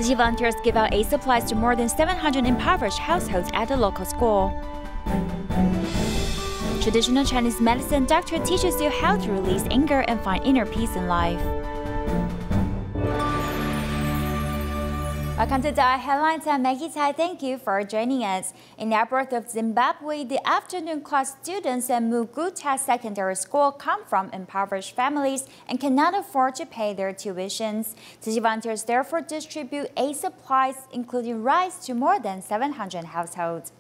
Tzu Chi volunteers give out aid supplies to more than 700 impoverished households at the local school. Traditional Chinese medicine doctor teaches you how to release anger and find inner peace in life. Welcome to DaAi Headlines. I'm Maggie Tsai. Thank you for joining us. In Epworth of Zimbabwe, the afternoon class students at Muguta Secondary School come from impoverished families and cannot afford to pay their tuitions. Tzu Chi volunteers therefore distribute aid supplies, including rice, to more than 700 households.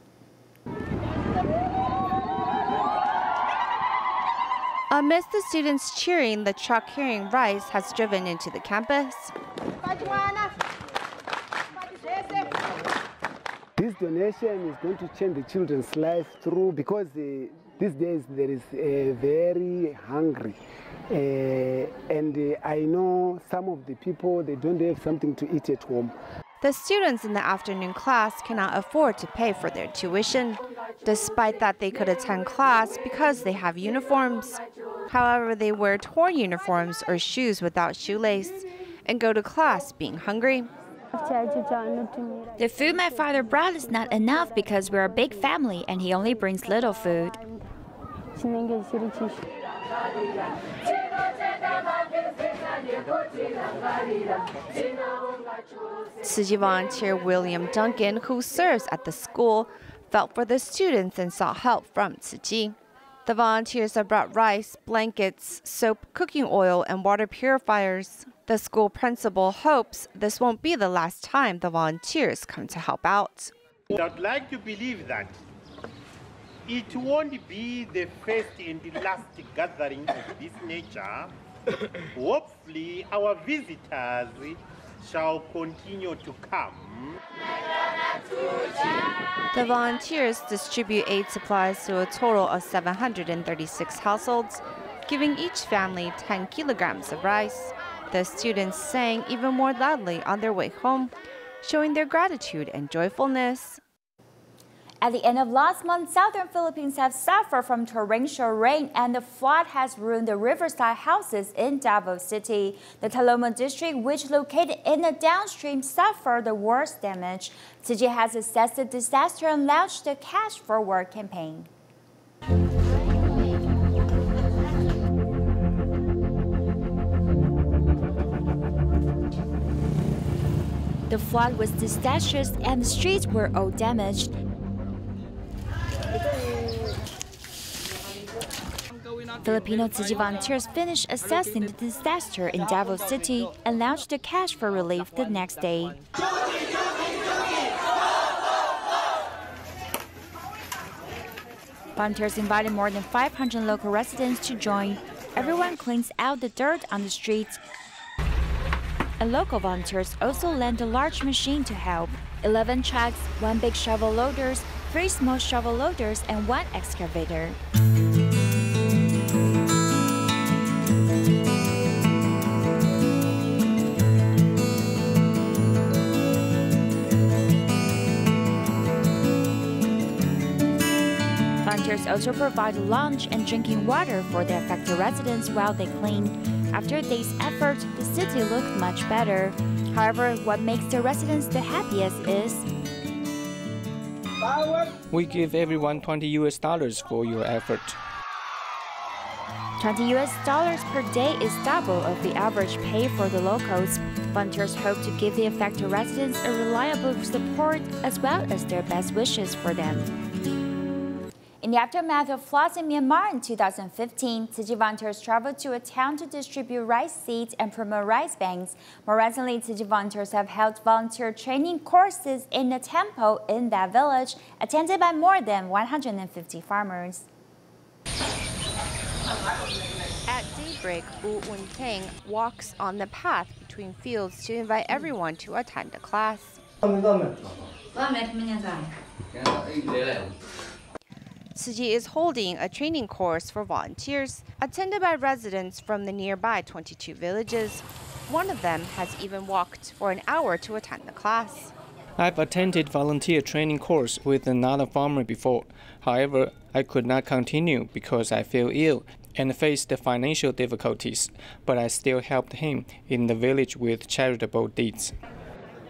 Amidst the students cheering, the truck carrying rice has driven into the campus. This donation is going to change the children's life through, because these days there is very hungry. And I know some of the people, they don't have something to eat at home. The students in the afternoon class cannot afford to pay for their tuition. Despite that, they could attend class because they have uniforms. However, they wear torn uniforms or shoes without shoelace and go to class being hungry. The food my father brought is not enough because we're a big family and he only brings little food. Tzu Chi volunteer William Duncan, who serves at the school, felt for the students and sought help from Tzu Chi. The volunteers have brought rice, blankets, soap, cooking oil, and water purifiers. The school principal hopes this won't be the last time the volunteers come to help out. I'd like to believe that it won't be the first and the last gathering of this nature. Hopefully, our visitors shall continue to come. The volunteers distribute aid supplies to a total of 736 households, giving each family 10 kilograms of rice. The students sang even more loudly on their way home, showing their gratitude and joyfulness. At the end of last month, southern Philippines have suffered from torrential rain, and the flood has ruined the riverside houses in Davao City. The Talomo district, which located in the downstream, suffered the worst damage. Tzu Chi has assessed the disaster and launched the Cash for Work campaign. The flood was disastrous and the streets were all damaged. Filipino Tzu Chi volunteers finished assessing the disaster in Davao City and launched the Cash for Relief the next day. Volunteers invited more than 500 local residents to join. Everyone cleans out the dirt on the streets. And local volunteers also lent a large machine to help. 11 trucks, 1 big shovel loaders, 3 small shovel loaders, and 1 excavator. Volunteers also provide lunch and drinking water for the affected residents while they clean. After a day's effort, the city looked much better. However, what makes the residents the happiest is we give everyone $20 for your effort. $20 per day is double of the average pay for the locals. Volunteers hope to give the affected residents a reliable support as well as their best wishes for them. In the aftermath of floods in Myanmar in 2015, Tzu Chi volunteers traveled to a town to distribute rice seeds and promote rice banks. More recently, Tzu Chi volunteers have held volunteer training courses in a temple in that village, attended by more than 150 farmers. At daybreak, Wu Wunteng walks on the path between fields to invite everyone to attend a class. Tzu Chi is holding a training course for volunteers, attended by residents from the nearby 22 villages. One of them has even walked for an hour to attend the class. I've attended volunteer training course with another farmer before. However, I could not continue because I fell ill and faced financial difficulties, but I still helped him in the village with charitable deeds.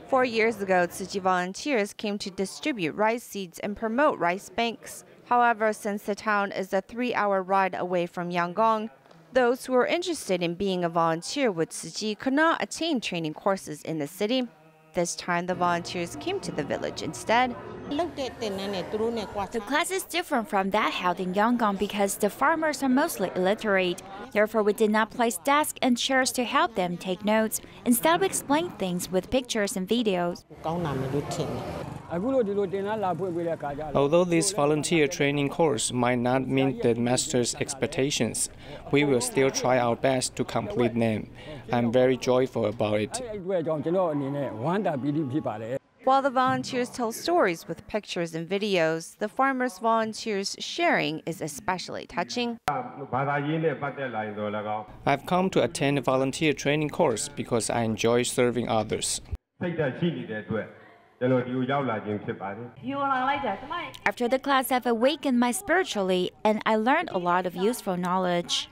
4 years ago, Tzu Chi volunteers came to distribute rice seeds and promote rice banks. However, since the town is a 3-hour ride away from Yangon, those who are interested in being a volunteer with Tzu Chi could not attain training courses in the city. This time, the volunteers came to the village instead. The class is different from that held in Yangon because the farmers are mostly illiterate. Therefore, we did not place desks and chairs to help them take notes. Instead, we explained things with pictures and videos. Although this volunteer training course might not meet the master's expectations, we will still try our best to complete them. I'm very joyful about it. While the volunteers tell stories with pictures and videos, the farmers' volunteers' sharing is especially touching. I've come to attend a volunteer training course because I enjoy serving others. After the class, I've awakened my spiritually, and I learned a lot of useful knowledge.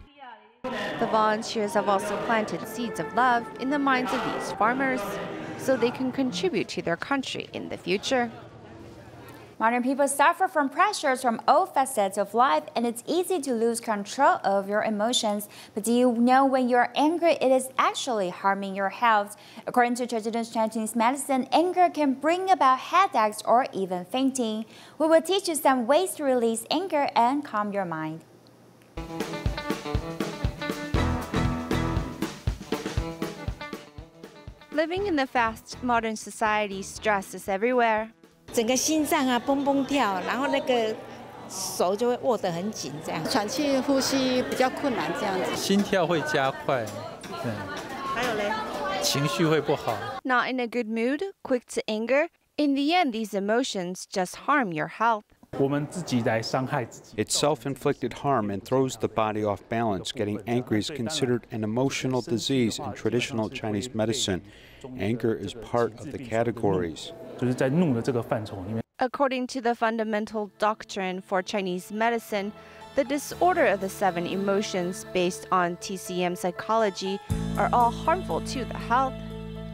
The volunteers have also planted seeds of love in the minds of these farmers, so they can contribute to their country in the future. Modern people suffer from pressures from all facets of life, and it's easy to lose control of your emotions. But do you know when you're angry, it is actually harming your health? According to traditional Chinese medicine, anger can bring about headaches or even fainting. We will teach you some ways to release anger and calm your mind. Living in the fast modern society, stress is everywhere. 整个心脏啊蹦蹦跳，然后那个手就会握得很紧，这样喘气呼吸比较困难，这样子。心跳会加快，对。还有嘞，情绪会不好。Not in a good mood, quick to anger. In the end, these emotions just harm your health. 我们自己来伤害自己。 It's self-inflicted harm and throws the body off balance. Getting angry is considered an emotional disease in traditional Chinese medicine. Anger is part of the categories. 就是在怒的这个范畴里面。 According to the fundamental doctrine for Chinese medicine, the disorder of the 7 emotions based on TCM psychology are all harmful to the health,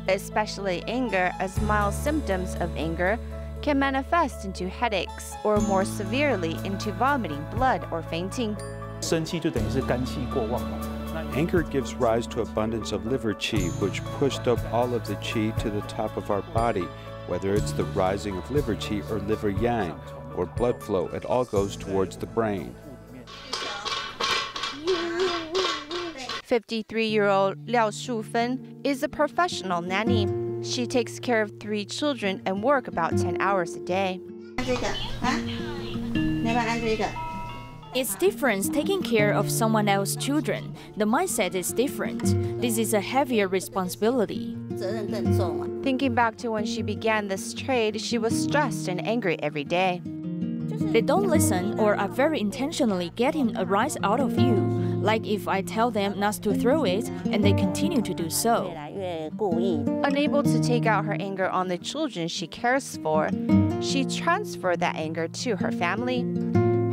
especially anger, as mild symptoms of anger can manifest into headaches or more severely into vomiting blood or fainting. 生气就等于是肝气过旺嘛。 Anger gives rise to abundance of liver qi, which pushed up all of the qi to the top of our body. Whether it's the rising of liver qi or liver yang or blood flow, it all goes towards the brain. 53-year-old Liao Shufen is a professional nanny. She takes care of 3 children and work about 10 hours a day. It's different taking care of someone else's children. The mindset is different. This is a heavier responsibility. Thinking back to when she began this trade, she was stressed and angry every day. They don't listen or are very intentionally getting a rise out of you. Like if I tell them not to throw it, and they continue to do so. Unable to take out her anger on the children she cares for, she transferred that anger to her family.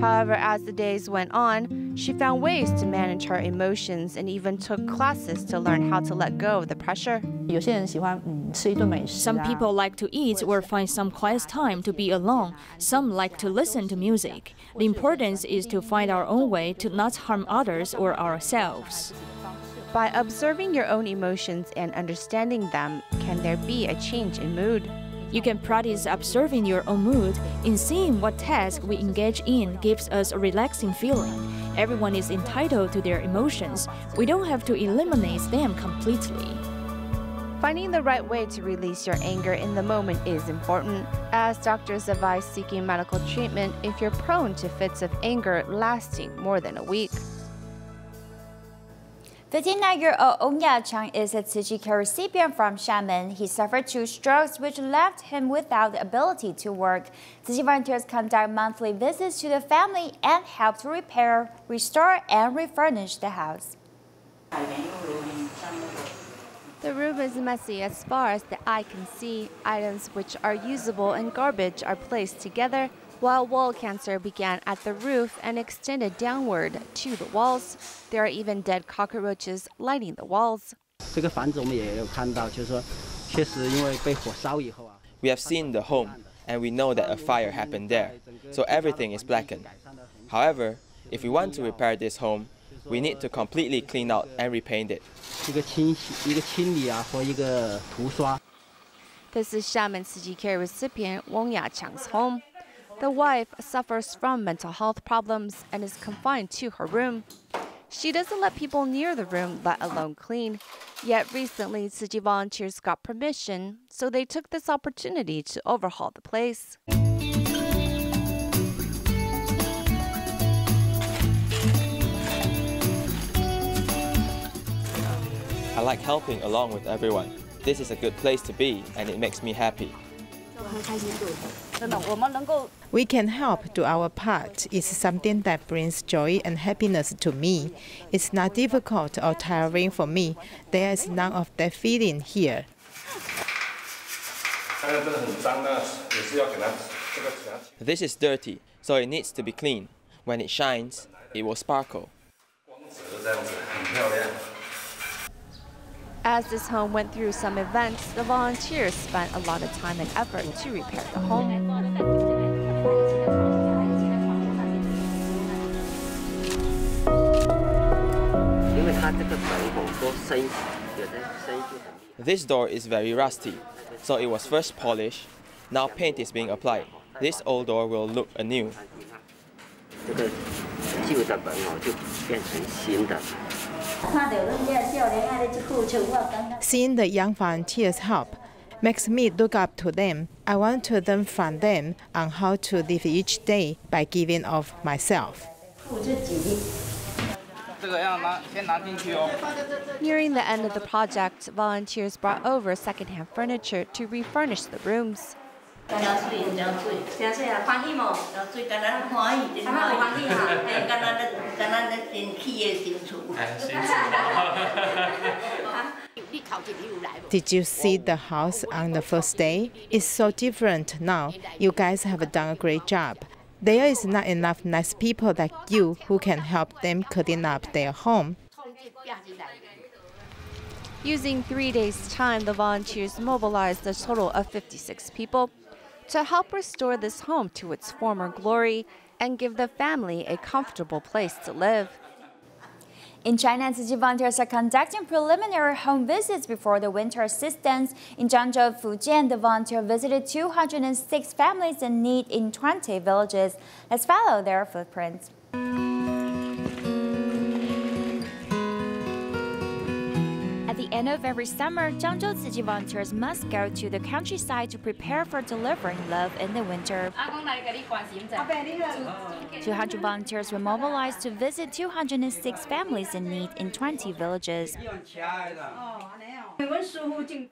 However, as the days went on, she found ways to manage her emotions and even took classes to learn how to let go of the pressure. Some people like to eat or find some quiet time to be alone. Some like to listen to music. The importance is to find our own way to not harm others or ourselves. By observing your own emotions and understanding them, can there be a change in mood? You can practice observing your own mood. In seeing what task we engage in gives us a relaxing feeling. Everyone is entitled to their emotions. We don't have to eliminate them completely. Finding the right way to release your anger in the moment is important, as doctors advise seeking medical treatment if you're prone to fits of anger lasting more than a week. 59-year-old Ong Ya-chang is a Tzu Chi care recipient from Xiamen. He suffered 2 strokes, which left him without the ability to work. Tzu Chi volunteers conduct monthly visits to the family and help to repair, restore, and refurnish the house. The room is messy as far as the eye can see. Items which are usable and garbage are placed together, while wall cancer began at the roof and extended downward to the walls. There are even dead cockroaches lining the walls. We have seen the home, and we know that a fire happened there, so everything is blackened. However, if we want to repair this home, we need to completely clean out and repaint it. This is Xiamen Tzu Chi care recipient Wong Ya-chang's home. The wife suffers from mental health problems and is confined to her room. She doesn't let people near the room, let alone clean. Yet recently, Tzu Chi volunteers got permission, so they took this opportunity to overhaul the place. I like helping along with everyone. This is a good place to be, and it makes me happy. We can help do our part. It's something that brings joy and happiness to me. It's not difficult or tiring for me. There is none of that feeling here. This is dirty, so it needs to be clean. When it shines, it will sparkle. As this home went through some events, the volunteers spent a lot of time and effort to repair the home. This door is very rusty, so it was first polished. Now paint is being applied. This old door will look anew. Seeing the young volunteers help makes me look up to them. I want to learn from them on how to live each day by giving of myself. Nearing the end of the project, volunteers brought over secondhand furniture to refurnish the rooms. Did you see the house on the first day? It's so different now. You guys have done a great job. There is not enough nice people like you who can help them clean up their home. Using 3 days' time, the volunteers mobilized a total of 56 people to help restore this home to its former glory and give the family a comfortable place to live. In China, Tzu Chi volunteers are conducting preliminary home visits before the winter assistance. In Zhangzhou, Fujian, the volunteer visited 206 families in need in 20 villages. Let's follow their footprints. At the end of every summer, Zhangzhou Tzu Chi volunteers must go to the countryside to prepare for delivering love in the winter. 200 volunteers were mobilized to visit 206 families in need in 20 villages.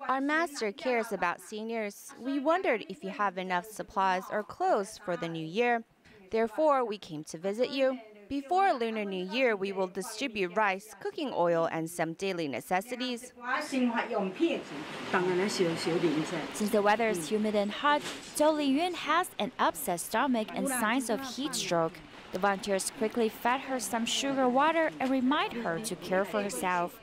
Our master cares about seniors. We wondered if you have enough supplies or clothes for the new year. Therefore, we came to visit you. Before Lunar New Year, we will distribute rice, cooking oil, and some daily necessities. Since the weather is humid and hot, Zhou Liyun has an upset stomach and signs of heat stroke. The volunteers quickly fed her some sugar water and remind her to care for herself.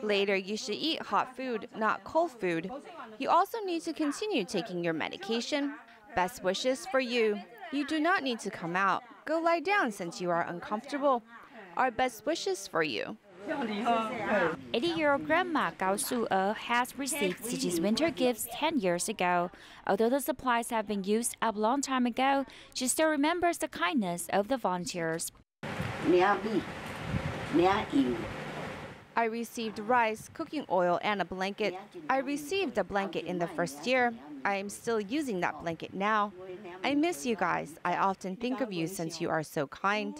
Later, you should eat hot food, not cold food. You also need to continue taking your medication. Best wishes for you. You do not need to come out. Go lie down since you are uncomfortable. Our best wishes for you. 80-year-old grandma Gao Su-e has received Tzu Chi's winter gifts 10 years ago. Although the supplies have been used a long time ago, she still remembers the kindness of the volunteers. I received rice, cooking oil, and a blanket. I received a blanket in the first year. I am still using that blanket now. I miss you guys. I often think of you since you are so kind.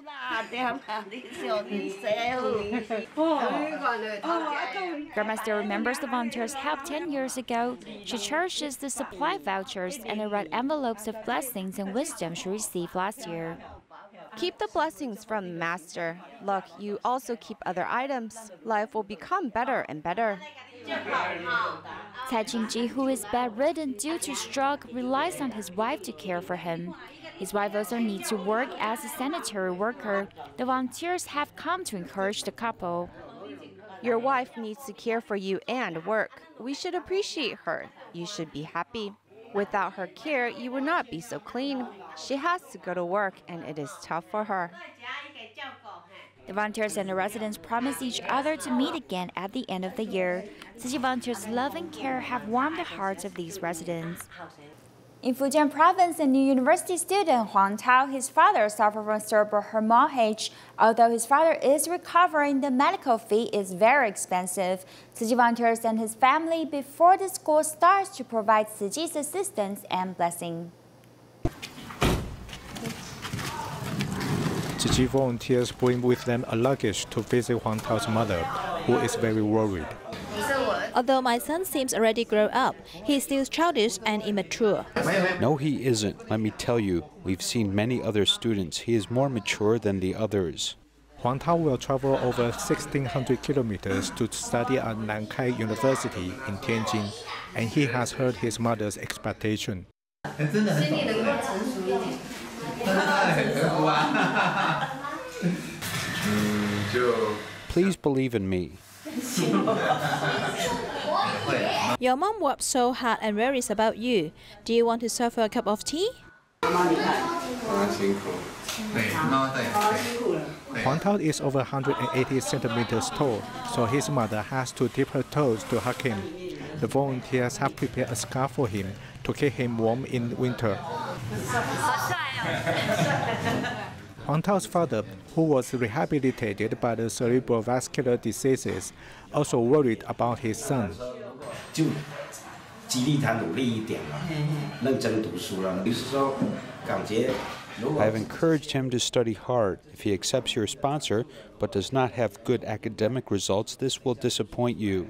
Grandma still remembers the volunteers' help 10 years ago. She cherishes the supply vouchers and the red envelopes of blessings and wisdom she received last year. Keep the blessings from the master. Look, you also keep other items. Life will become better and better. Cai Qingji, who is bedridden due to stroke, relies on his wife to care for him. His wife also needs to work as a sanitary worker. The volunteers have come to encourage the couple. Your wife needs to care for you and work. We should appreciate her. You should be happy. Without her care, you would not be so clean. She has to go to work, and it is tough for her. The volunteers and the residents promise each other to meet again at the end of the year. Tzu Chi volunteers' love and care have warmed the hearts of these residents. In Fujian province, a new university student, Huang Tao, his father suffered from cerebral hemorrhage. Although his father is recovering, the medical fee is very expensive. Tzu Chi volunteers and his family before the school starts to provide Tzu Chi's assistance and blessing. Tzu Chi volunteers bring with them a luggage to visit Huang Tao's mother, who is very worried. Although my son seems already grown up, he is still childish and immature. No, he isn't. Let me tell you, we've seen many other students. He is more mature than the others. Huang Tao will travel over 1,600 kilometers to study at Nankai University in Tianjin, and he has heard his mother's expectation. Please believe in me. Your mom works so hard and worries about you. Do you want to serve her a cup of tea? Huang Tao is over 180 centimeters tall, so his mother has to dip her toes to hug him. The volunteers have prepared a scarf for him to keep him warm in winter. Huang Tao's father, who was rehabilitated by the cerebral vascular diseases, also worried about his son. I have encouraged him to study hard. If he accepts your sponsor but does not have good academic results, this will disappoint you.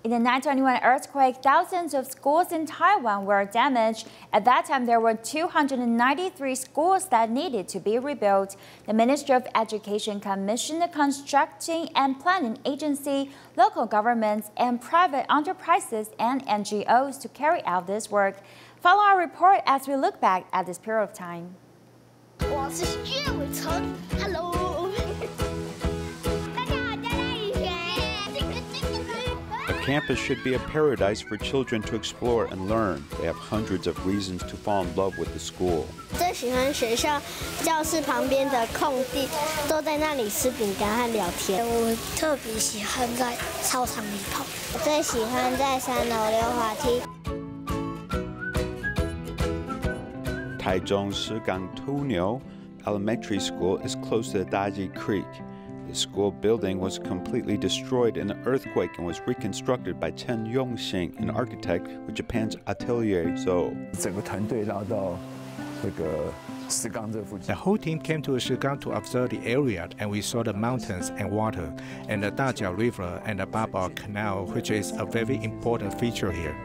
In the 1921 earthquake, thousands of schools in Taiwan were damaged. At that time, there were 293 schools that needed to be rebuilt. The Ministry of Education commissioned a constructing and planning agency, local governments, and private enterprises and NGOs to carry out this work. Follow our report as we look back at this period of time. Hello. The campus should be a paradise for children to explore and learn. They have hundreds of reasons to fall in love with the school. 最喜欢学校教室旁边的空地，都在那里吃饼干和聊天。我特别喜欢在操场里跑，我最喜欢在3楼溜滑梯。 Taichung Shigang Tunyo Elementary School is close to the Daji Creek. The school building was completely destroyed in an earthquake and was reconstructed by Chen Yongxing, an architect with Japan's Atelier Zo. The whole team came to Shigang to observe the area, and we saw the mountains and water, and the Dajia River and the Davao Canal, which is a very important feature here.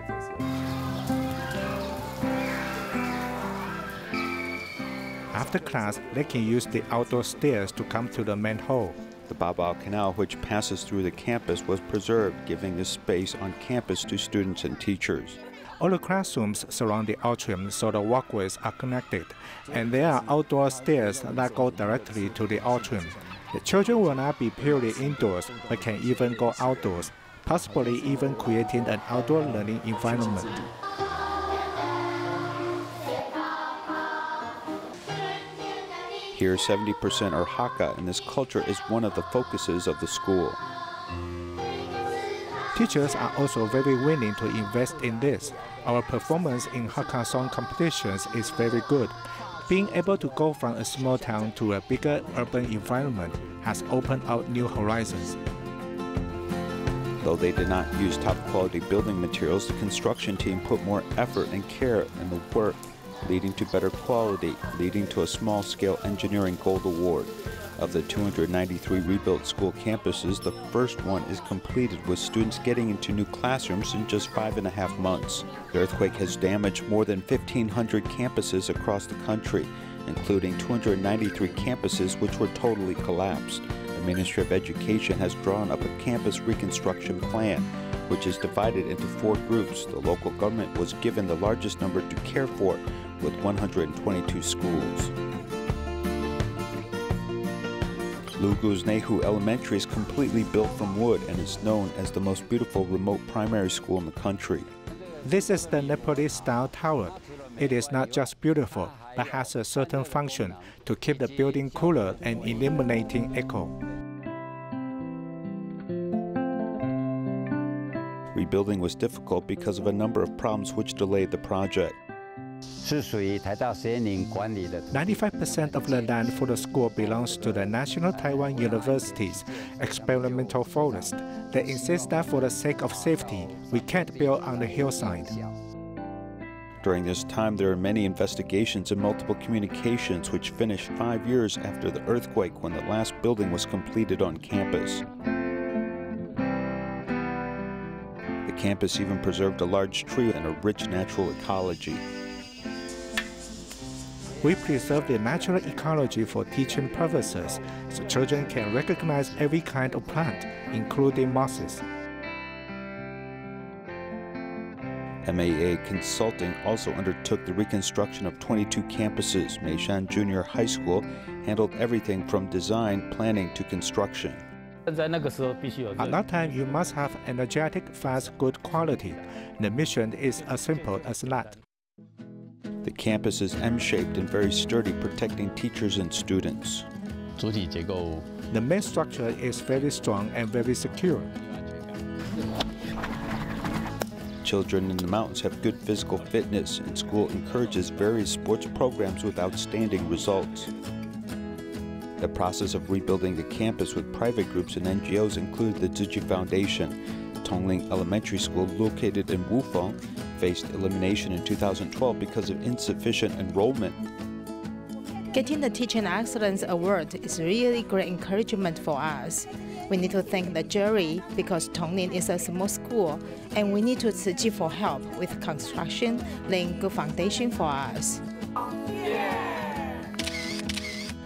After class, they can use the outdoor stairs to come to the main hall. The Davao Canal, which passes through the campus, was preserved, giving this space on campus to students and teachers. All the classrooms surround the atrium, so the walkways are connected, and there are outdoor stairs that go directly to the atrium. The children will not be purely indoors, but can even go outdoors, possibly even creating an outdoor learning environment. Here, 70% are Hakka, and this culture is one of the focuses of the school. Teachers are also very willing to invest in this. Our performance in Hakka song competitions is very good. Being able to go from a small town to a bigger urban environment has opened out new horizons. Though they did not use top-quality building materials, the construction team put more effort and care in the work, leading to better quality, leading to a small-scale engineering gold award. Of the 293 rebuilt school campuses, the first one is completed with students getting into new classrooms in just 5.5 months. The earthquake has damaged more than 1,500 campuses across the country, including 293 campuses which were totally collapsed. The Ministry of Education has drawn up a campus reconstruction plan, which is divided into 4 groups. The local government was given the largest number to care for, with 122 schools. Lugu's Nehu Elementary is completely built from wood and is known as the most beautiful remote primary school in the country. This is the Nepalese-style tower. It is not just beautiful, but has a certain function to keep the building cooler and eliminating echo. Rebuilding was difficult because of a number of problems which delayed the project. 95% of the land for the school belongs to the National Taiwan University's experimental forest. They insist that for the sake of safety, we can't build on the hillside. During this time, there are many investigations and multiple communications which finished 5 years after the earthquake when the last building was completed on campus. The campus even preserved a large tree and a rich natural ecology. We preserve the natural ecology for teaching purposes, so children can recognize every kind of plant, including mosses. MAA Consulting also undertook the reconstruction of 22 campuses. Meishan Junior High School handled everything from design, planning to construction. At that time, you must have energetic, fast, good quality. The mission is as simple as that. The campus is M-shaped and very sturdy, protecting teachers and students. The main structure is very strong and very secure. Children in the mountains have good physical fitness, and school encourages various sports programs with outstanding results. The process of rebuilding the campus with private groups and NGOs included the Tzu Chi Foundation. Tongling Elementary School, located in Wufeng, faced elimination in 2012 because of insufficient enrollment. Getting the Teaching Excellence Award is really great encouragement for us. We need to thank the jury because Tongling is a small school, and we need to Tzu Chi for help with construction, laying good foundation for us.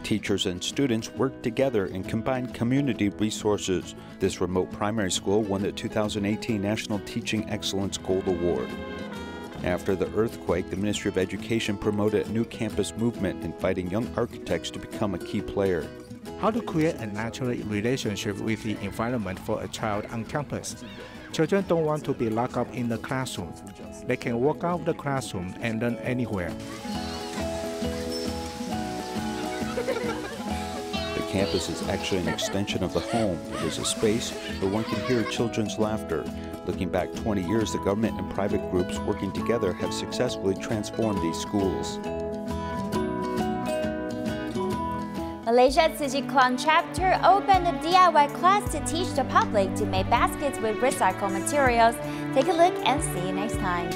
Teachers and students worked together and combined community resources. This remote primary school won the 2018 National Teaching Excellence Gold Award. After the earthquake, the Ministry of Education promoted a new campus movement, inviting young architects to become a key player. How to create a natural relationship with the environment for a child on campus. Children don't want to be locked up in the classroom. They can walk out of the classroom and learn anywhere. The campus is actually an extension of the home. It is a space where one can hear children's laughter. Looking back 20 years, the government and private groups working together have successfully transformed these schools. Malaysia Tzu Chi Klang chapter opened a DIY class to teach the public to make baskets with recycled materials. Take a look and see you next time.